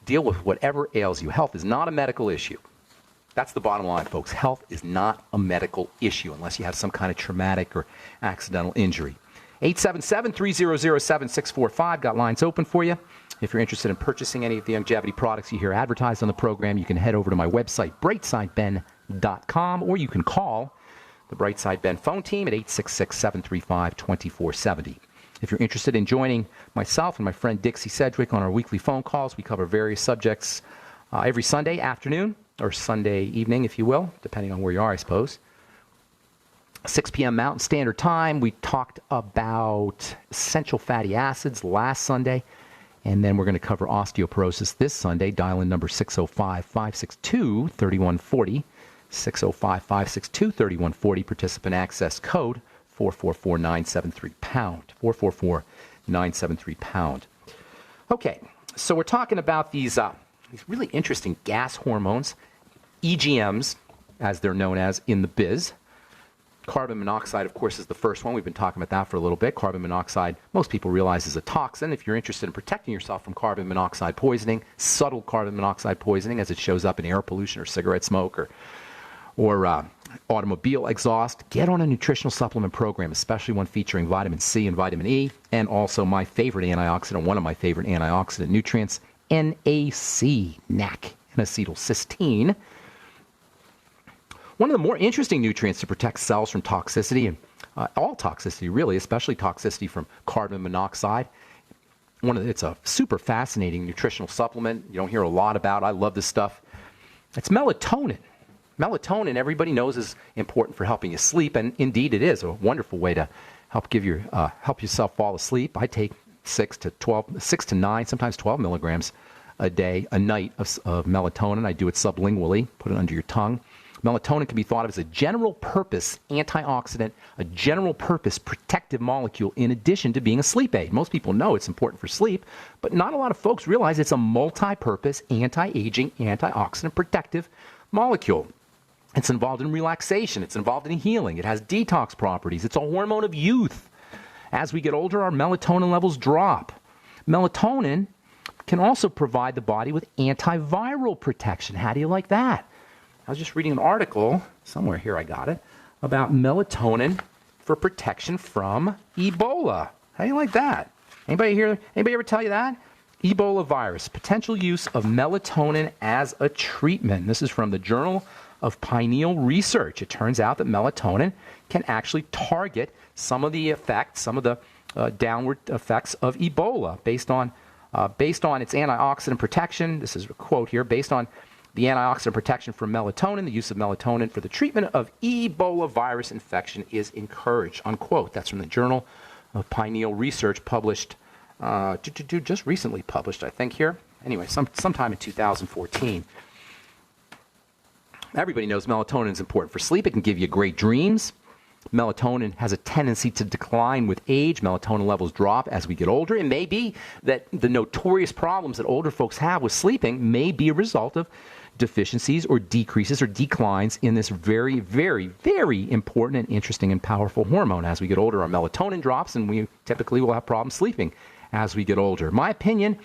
deal with whatever ails you. Health is not a medical issue. That's the bottom line, folks. Health is not a medical issue unless you have some kind of traumatic or accidental injury. 877-300-7645. Got lines open for you. If you're interested in purchasing any of the longevity products you hear advertised on the program, you can head over to my website, brightsideben.com, or you can call the Brightside Ben phone team at 866-735-2470. If you're interested in joining myself and my friend Dixie Sedgwick on our weekly phone calls, we cover various subjects every Sunday afternoon, or Sunday evening, if you will, depending on where you are, I suppose. 6 p.m. Mountain Standard Time. We talked about essential fatty acids last Sunday, and then we're going to cover osteoporosis this Sunday. Dial in number 605-562-3140. 605-562-3140. Participant access code 444-973-POUND. 444-973-POUND. Okay, so we're talking about these really interesting gas hormones, EGMs, as they're known as in the biz. Carbon monoxide, of course, is the first one. We've been talking about that for a little bit. Carbon monoxide, most people realize, is a toxin. If you're interested in protecting yourself from carbon monoxide poisoning, subtle carbon monoxide poisoning as it shows up in air pollution or cigarette smoke or automobile exhaust, get on a nutritional supplement program, especially one featuring vitamin C and vitamin E, and also my favorite antioxidant, one of my favorite antioxidant nutrients, NAC, N-acetylcysteine. One of the more interesting nutrients to protect cells from toxicity, and all toxicity really, especially toxicity from carbon monoxide. It's a super fascinating nutritional supplement you don't hear a lot about. I love this stuff. It's melatonin. Melatonin, everybody knows, is important for helping you sleep, and indeed it is a wonderful way to help yourself fall asleep. I take 6 to 9, sometimes 12 milligrams a night of melatonin. I do it sublingually, put it under your tongue. Melatonin can be thought of as a general-purpose antioxidant, a general-purpose protective molecule in addition to being a sleep aid. Most people know it's important for sleep, but not a lot of folks realize it's a multi-purpose anti-aging, antioxidant protective molecule. It's involved in relaxation. It's involved in healing. It has detox properties. It's a hormone of youth. As we get older, our melatonin levels drop. Melatonin can also provide the body with antiviral protection. How do you like that? I was just reading an article, somewhere here I got it, about melatonin for protection from Ebola. How do you like that? Anybody ever tell you that? Ebola virus, potential use of melatonin as a treatment. This is from the Journal of Pineal Research. It turns out that melatonin can actually target some of the effects, some of the downward effects of Ebola based on its antioxidant protection. This is a quote here, based on the antioxidant protection from melatonin, the use of melatonin for the treatment of Ebola virus infection is encouraged, unquote. That's from the Journal of Pineal Research, published, just recently published, I think, here. Anyway, sometime in 2014. Everybody knows melatonin is important for sleep. It can give you great dreams. Melatonin has a tendency to decline with age. Melatonin levels drop as we get older. It may be that the notorious problems that older folks have with sleeping may be a result of deficiencies or decreases or declines in this very, very, very important and interesting and powerful hormone. As we get older, our melatonin drops, and we typically will have problems sleeping as we get older. My opinion,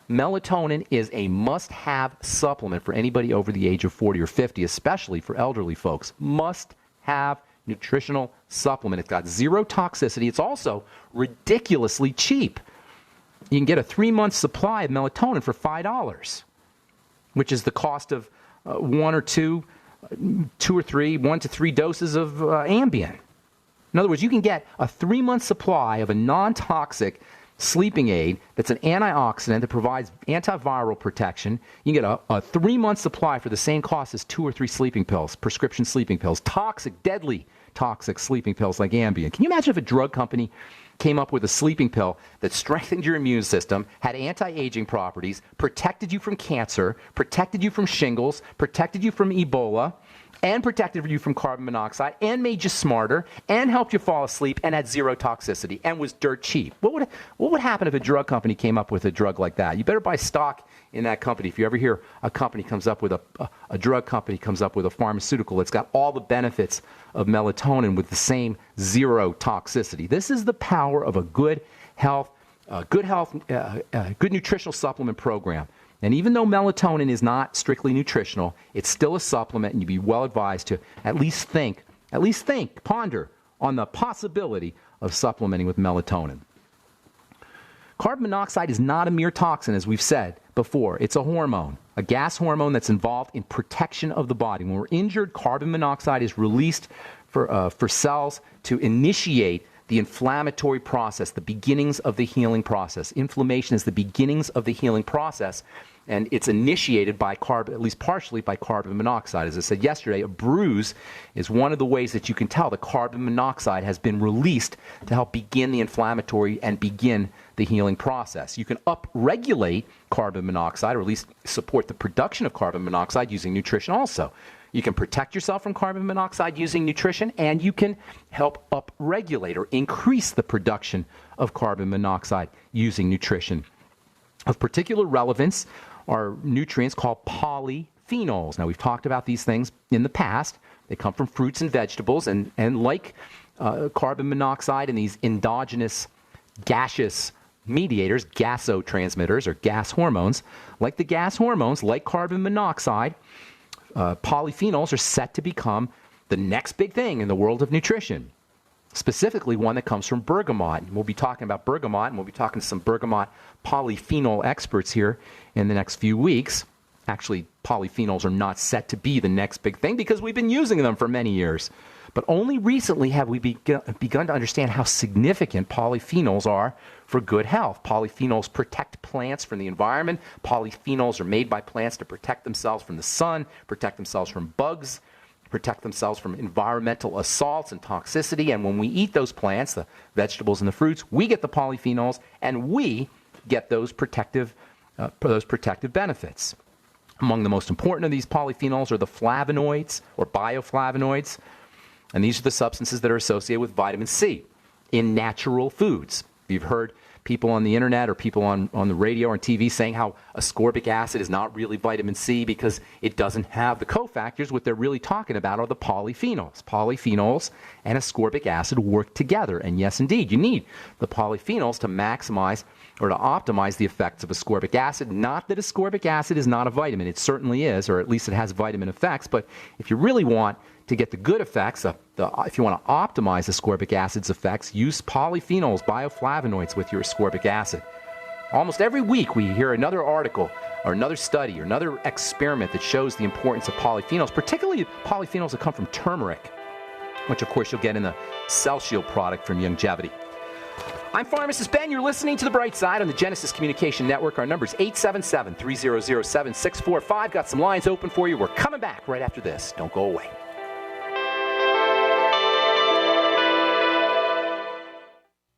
melatonin is a must-have supplement for anybody over the age of 40 or 50, especially for elderly folks. Must-have nutritional supplement. It's got zero toxicity. It's also ridiculously cheap. You can get a 3-month supply of melatonin for $5, which is the cost of 1 to 3 doses of Ambien. In other words, you can get a 3-month supply of a non-toxic sleeping aid that's an antioxidant that provides antiviral protection. You can get a 3-month supply for the same cost as 2 or 3 sleeping pills, prescription sleeping pills, deadly toxic sleeping pills like Ambien. Can you imagine if a drug company came up with a sleeping pill that strengthened your immune system, had anti-aging properties, protected you from cancer, protected you from shingles, protected you from Ebola, and protected you from carbon monoxide, and made you smarter, and helped you fall asleep, and had zero toxicity, and was dirt cheap? What would happen if a drug company came up with a drug like that? You better buy stock in that company. If you ever hear a company comes up with a drug company comes up with a pharmaceutical that's got all the benefits of melatonin with the same zero toxicity. This is the power of a good nutritional supplement program. And even though melatonin is not strictly nutritional, it's still a supplement, and you'd be well advised to at least ponder on the possibility of supplementing with melatonin. Carbon monoxide is not a mere toxin, as we've said before. It's a hormone, a gas hormone that's involved in protection of the body. When we're injured, carbon monoxide is released for cells to initiate the inflammatory process, the beginnings of the healing process. Inflammation is the beginnings of the healing process, and it's initiated by at least partially by carbon monoxide. As I said yesterday, a bruise is one of the ways that you can tell that carbon monoxide has been released to help begin the inflammatory and begin the healing process. You can upregulate carbon monoxide, or at least support the production of carbon monoxide using nutrition also. You can protect yourself from carbon monoxide using nutrition, and you can help upregulate or increase the production of carbon monoxide using nutrition. Of particular relevance are nutrients called polyphenols. Now, we've talked about these things in the past. They come from fruits and vegetables, and like carbon monoxide and these endogenous gaseous mediators, gasotransmitters or gas hormones, like the gas hormones, like carbon monoxide, polyphenols are set to become the next big thing in the world of nutrition, specifically one that comes from bergamot. We'll be talking about bergamot, and we'll be talking to some bergamot polyphenol experts here in the next few weeks. Actually, polyphenols are not set to be the next big thing because we've been using them for many years. But only recently have we begun to understand how significant polyphenols are for good health. Polyphenols protect plants from the environment. Polyphenols are made by plants to protect themselves from the sun, protect themselves from bugs, protect themselves from environmental assaults and toxicity. And when we eat those plants, the vegetables and the fruits, we get the polyphenols, and we get those protective benefits. Among the most important of these polyphenols are the flavonoids or bioflavonoids. And these are the substances that are associated with vitamin C in natural foods. You've heard people on the internet or people on the radio or on TV saying how ascorbic acid is not really vitamin C because it doesn't have the cofactors. What they're really talking about are the polyphenols. Polyphenols and ascorbic acid work together. And yes, indeed, you need the polyphenols to maximize or to optimize the effects of ascorbic acid. Not that ascorbic acid is not a vitamin. It certainly is, or at least it has vitamin effects. But if you really want to get the good effects, if you want to optimize ascorbic acid's effects, use polyphenols, bioflavonoids with your ascorbic acid. Almost every week we hear another article or another study or another experiment that shows the importance of polyphenols, particularly polyphenols that come from turmeric, which of course you'll get in the Cell Shield product from Youngevity. I'm Pharmacist Ben. You're listening to The Bright Side on the Genesis Communication Network. Our number is 877-300-7645. Got some lines open for you. We're coming back right after this. Don't go away.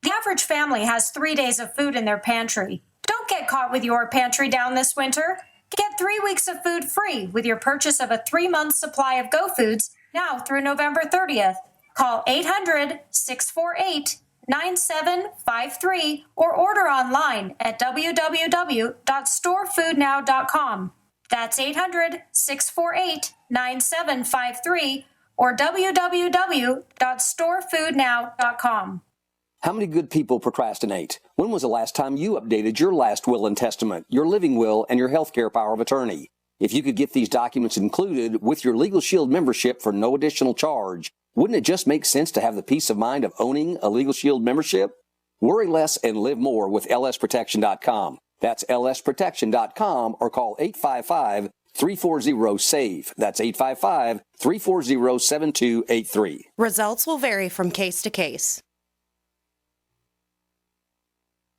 The average family has 3 days of food in their pantry. Don't get caught with your pantry down this winter. Get 3 weeks of food free with your purchase of a 3-month supply of Go Foods now through November 30th. Call 800-648-9753 or order online at www.storefoodnow.com. That's 800-648-9753 or www.storefoodnow.com. How many good people procrastinate? When was the last time you updated your last will and testament, your living will, and your healthcare power of attorney? If you could get these documents included with your Legal Shield membership for no additional charge, wouldn't it just make sense to have the peace of mind of owning a Legal Shield membership? Worry less and live more with lsprotection.com. That's lsprotection.com or call 855-340-SAVE. That's 855-340-7283. Results will vary from case to case.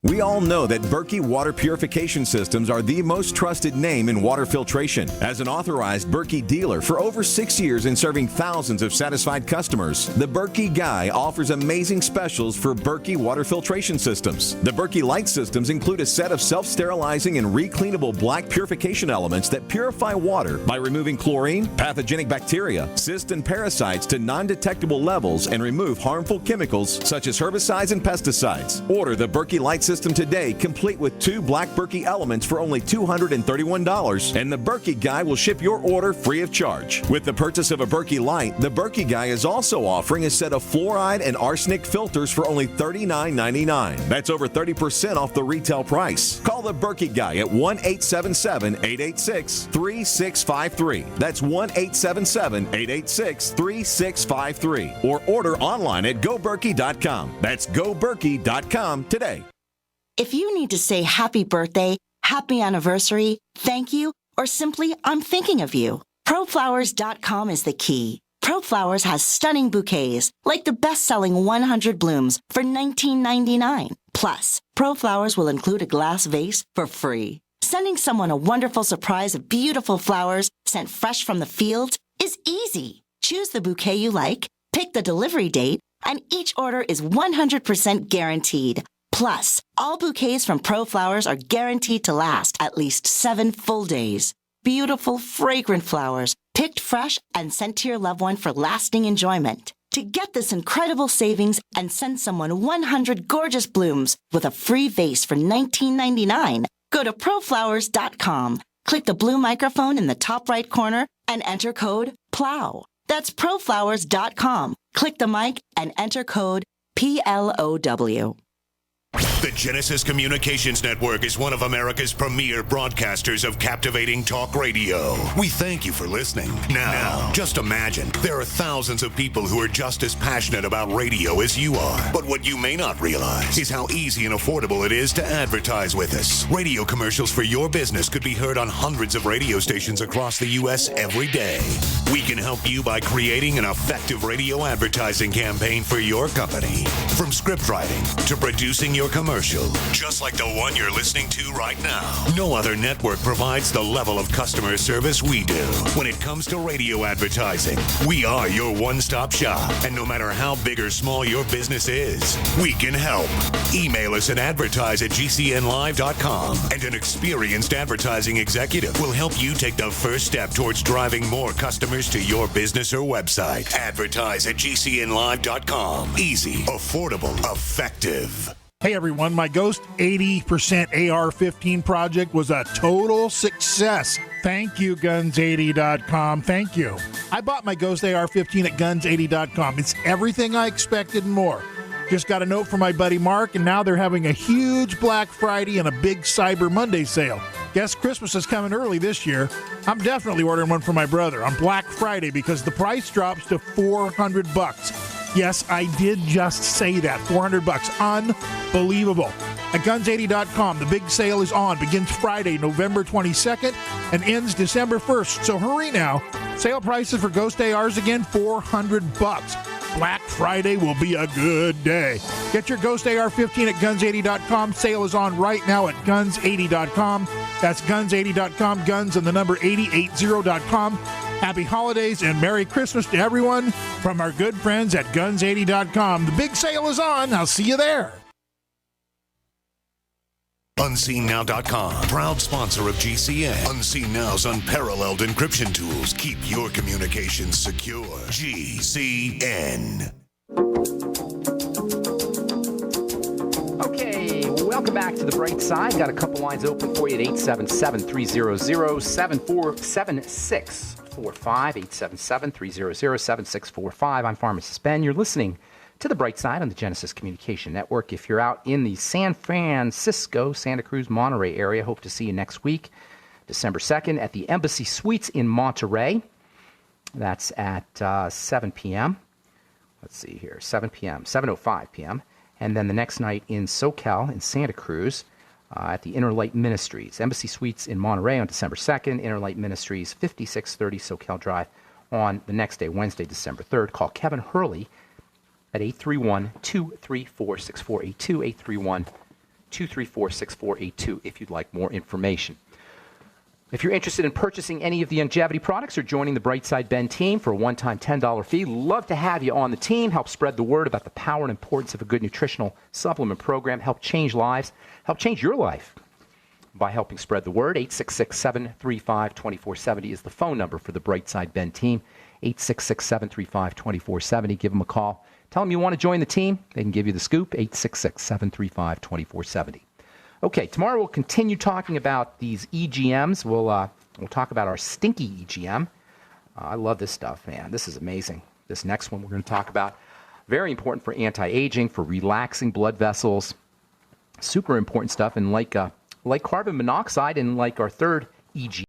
We all know that Berkey Water Purification Systems are the most trusted name in water filtration. As an authorized Berkey dealer for over 6 years and serving thousands of satisfied customers, the Berkey Guy offers amazing specials for Berkey Water Filtration Systems. The Berkey Light Systems include a set of self-sterilizing and recleanable black purification elements that purify water by removing chlorine, pathogenic bacteria, cysts, and parasites to non-detectable levels and remove harmful chemicals such as herbicides and pesticides. Order the Berkey Light Systems system today, complete with 2 black Berkey elements for only $231, and the Berkey Guy will ship your order free of charge. With the purchase of a Berkey Light, the Berkey Guy is also offering a set of fluoride and arsenic filters for only $39.99. That's over 30% off the retail price. Call the Berkey Guy at 1-877-886-3653. That's 1-877-886-3653. Or order online at goberkey.com. That's goberkey.com today. If you need to say happy birthday, happy anniversary, thank you, or simply I'm thinking of you, proflowers.com is the key. ProFlowers has stunning bouquets, like the best-selling 100 blooms for $19.99. Plus, ProFlowers will include a glass vase for free. Sending someone a wonderful surprise of beautiful flowers sent fresh from the field is easy. Choose the bouquet you like, pick the delivery date, and each order is 100% guaranteed. Plus, all bouquets from ProFlowers are guaranteed to last at least 7 full days. Beautiful, fragrant flowers, picked fresh and sent to your loved one for lasting enjoyment. To get this incredible savings and send someone 100 gorgeous blooms with a free vase for $19.99, go to proflowers.com, click the blue microphone in the top right corner, and enter code PLOW. That's proflowers.com. Click the mic and enter code PLOW. The Genesis Communications Network is one of America's premier broadcasters of captivating talk radio. We thank you for listening. Now, just imagine, there are thousands of people who are just as passionate about radio as you are. But what you may not realize is how easy and affordable it is to advertise with us. Radio commercials for your business could be heard on hundreds of radio stations across the U.S. every day. We can help you by creating an effective radio advertising campaign for your company. From script writing to producing your commercial, just like the one you're listening to right now. No other network provides the level of customer service we do. When it comes to radio advertising, we are your one-stop shop. And no matter how big or small your business is, we can help. Email us at advertise@gcnlive.com, and an experienced advertising executive will help you take the first step towards driving more customers to your business or website. Advertise@gcnlive.com. Easy, affordable, effective. Hey everyone, my Ghost 80% AR-15 project was a total success. Thank you, Guns80.com. Thank you. I bought my Ghost AR-15 at Guns80.com. It's everything I expected and more. Just got a note from my buddy Mark, and now they're having a huge Black Friday and a big Cyber Monday sale. Guess Christmas is coming early this year. I'm definitely ordering one for my brother on Black Friday because the price drops to $400. Yes, I did just say that. $400. Unbelievable. At Guns80.com, the big sale is on. Begins Friday, November 22nd, and ends December 1st. So hurry now. Sale prices for Ghost ARs again, $400. Black Friday will be a good day. Get your Ghost AR-15 at Guns80.com. Sale is on right now at Guns80.com. That's Guns80.com. Guns and the number 8080.com. Happy holidays and Merry Christmas to everyone from our good friends at Guns80.com. The big sale is on. I'll see you there. UnseenNow.com, proud sponsor of GCN. Unseen Now's unparalleled encryption tools keep your communications secure. GCN. Okay, welcome back to the bright side. Got a couple lines open for you at 877-300-7476. 877-300-7645. I'm Pharmacist Ben. You're listening to the bright side on the Genesis Communication Network. If you're out in the San Francisco, Santa Cruz, Monterey area, hope to see you next week, December 2nd, at the Embassy Suites in Monterey. That's at 7 p.m. Let's see here, 7 p.m., 7:05 p.m. And then the next night in SoCal, in Santa Cruz, at the Inner Light Ministries. Embassy Suites in Monterey on December 2nd. Inner Light Ministries, 5630 SoCal Drive on the next day, Wednesday, December 3rd. Call Kevin Hurley at 831-234-6482, 831-234-6482 if you'd like more information. If you're interested in purchasing any of the longevity products or joining the Brightside Ben team for a one-time $10 fee, love to have you on the team. Help spread the word about the power and importance of a good nutritional supplement program. Help change lives. Help change your life by helping spread the word. 866-735-2470 is the phone number for the Brightside Ben team. 866-735-2470. Give them a call. Tell them you want to join the team. They can give you the scoop, 866-735-2470. Okay, tomorrow we'll continue talking about these EGMs. We'll talk about our stinky EGM. I love this stuff, man. This is amazing. This next one we're going to talk about, very important for anti-aging, for relaxing blood vessels. Super important stuff. And like carbon monoxide and like our third EGM,